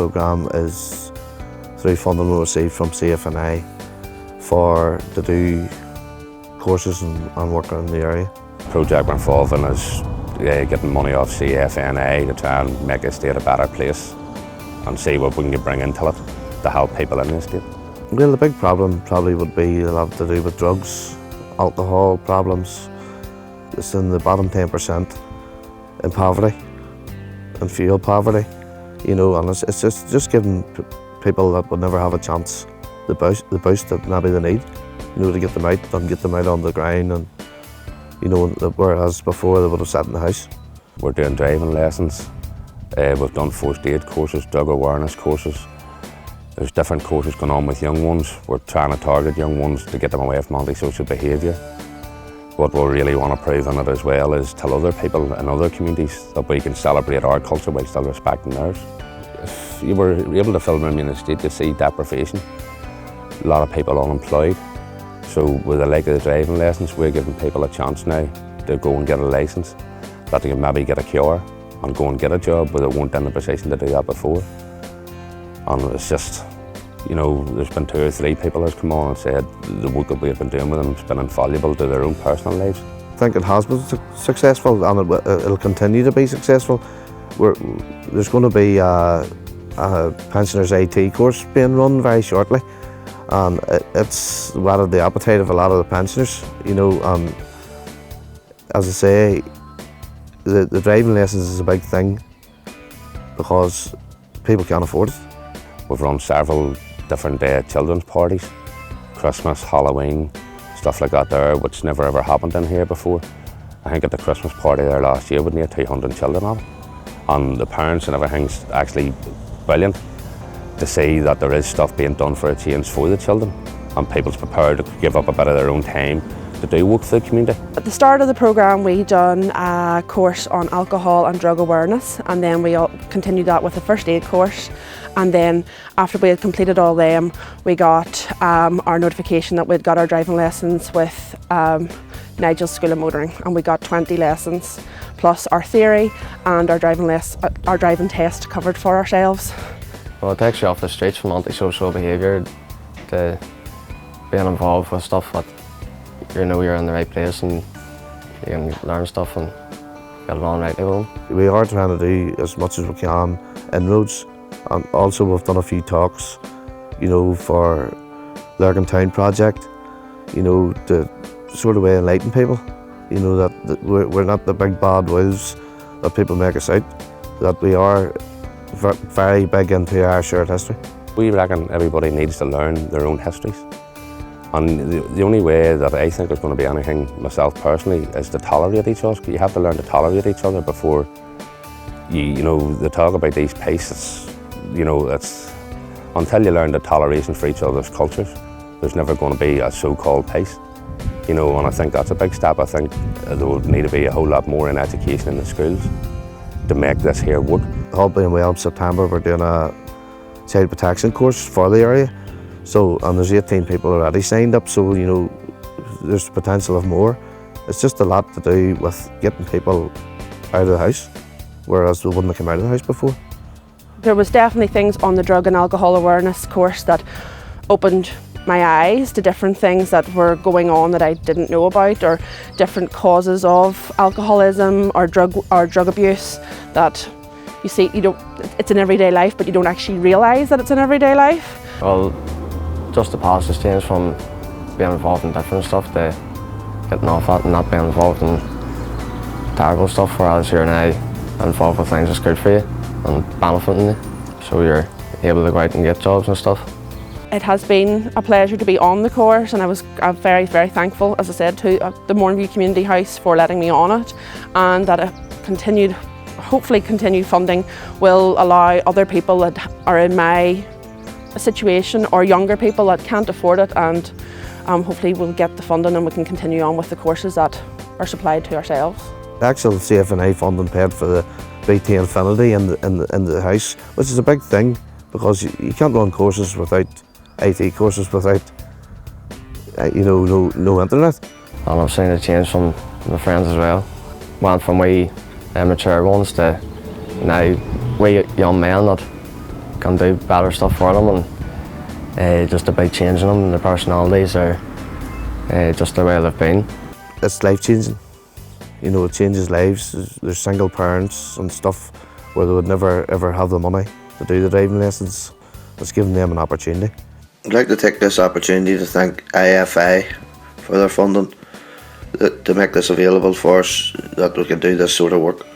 programme is through funding we received from CFNI to do courses and work in the area. The project we're involved in is getting money off CFNI to try and make the estate a better place and see what we can bring into it to help people in the estate. Well, the big problem probably would be a lot to do with drugs, alcohol problems. It's in the bottom 10% in poverty, and fuel poverty, you know, and it's just giving people that would never have a chance the boost that maybe they need, you know, to get them out and get them out on the ground, and you know, whereas before they would have sat in the house. We're doing driving lessons. We've done first aid courses, drug awareness courses. There's different courses going on with young ones. We're trying to target young ones to get them away from antisocial behaviour. What we really want to prove in it as well is tell other people in other communities that we can celebrate our culture while still respecting theirs. If you were able to film in the estate, you'd see deprivation, a lot of people unemployed. So with the like of the driving lessons, we're giving people a chance now to go and get a licence, that they can maybe get a cure and go and get a job where they weren't in a position to do that before. And it's just, you know, there's been 2 or 3 people who've come on and said the work that we've been doing with them has been invaluable to their own personal lives. I think it has been successful, and it'll continue to be successful. There's going to be a pensioners IT course being run very shortly, and it's whetted the appetite of a lot of the pensioners, you know. As I say, the driving lessons is a big thing because people can't afford it. We've run several different children's parties, Christmas, Halloween, stuff like that there, which never ever happened in here before. I think at the Christmas party there last year we had near 200 children on it. And the parents and everything's actually brilliant to see that there is stuff being done for a change for the children, and people's prepared to give up a bit of their own time to do work for the community. At the start of the programme we done a course on alcohol and drug awareness, and then we continued that with a first aid course, and then after we had completed all them we got our notification that we'd got our driving lessons with Nigel's School of Motoring, and we got 20 lessons plus our theory and our driving test covered for ourselves. Well, it takes you off the streets from antisocial behaviour to being involved with stuff that you know you're in the right place and you can learn stuff and get it on rightly with them. We are trying to do as much as we can inroads, and also we've done a few talks, you know, for Lurgan Town project, you know, to sort of enlighten people, you know, that we're not the big bad wolves that people make us out, that we are very big into our shared history. We reckon everybody needs to learn their own histories. And the only way that I think there's going to be anything, myself personally, is to tolerate each other. You have to learn to tolerate each other before you know, they talk about these peace, you know, it's until you learn the toleration for each other's cultures, there's never going to be a so-called peace. You know, and I think that's a big step. I think there would need to be a whole lot more in education in the schools to make this here work. All being well, in September we're doing a child protection course for the area. So, and there's 18 people already signed up, so you know, there's potential of more. It's just a lot to do with getting people out of the house, whereas they wouldn't have come out of the house before. There was definitely things on the drug and alcohol awareness course that opened my eyes to different things that were going on that I didn't know about, or different causes of alcoholism or drug abuse that you see, it's in everyday life, but you don't actually realise that it's in everyday life. Well, just the past has changed from being involved in different stuff to getting off that and not being involved in terrible stuff, whereas you're now involved with things that's good for you and benefiting you, so you're able to go out and get jobs and stuff. It has been a pleasure to be on the course, and I'm very, very thankful, as I said, to the Mourneview Community House for letting me on it, and that hopefully continued funding will allow other people that are in my situation or younger people that can't afford it, and hopefully we'll get the funding and we can continue on with the courses that are supplied to ourselves. The actual CFNI funding paid for the BT Infinity in the house, which is a big thing because you can't run courses without IT courses without you know, no internet. And I've seen a change from my friends as well. Went from we immature ones to now we young men that can do better stuff for them, and just about changing them and their personalities or just the way they've been. It's life-changing. You know, it changes lives. There's single parents and stuff where they would never ever have the money to do the driving lessons. It's giving them an opportunity. I'd like to take this opportunity to thank IFI for their funding to make this available for us, that we can do this sort of work.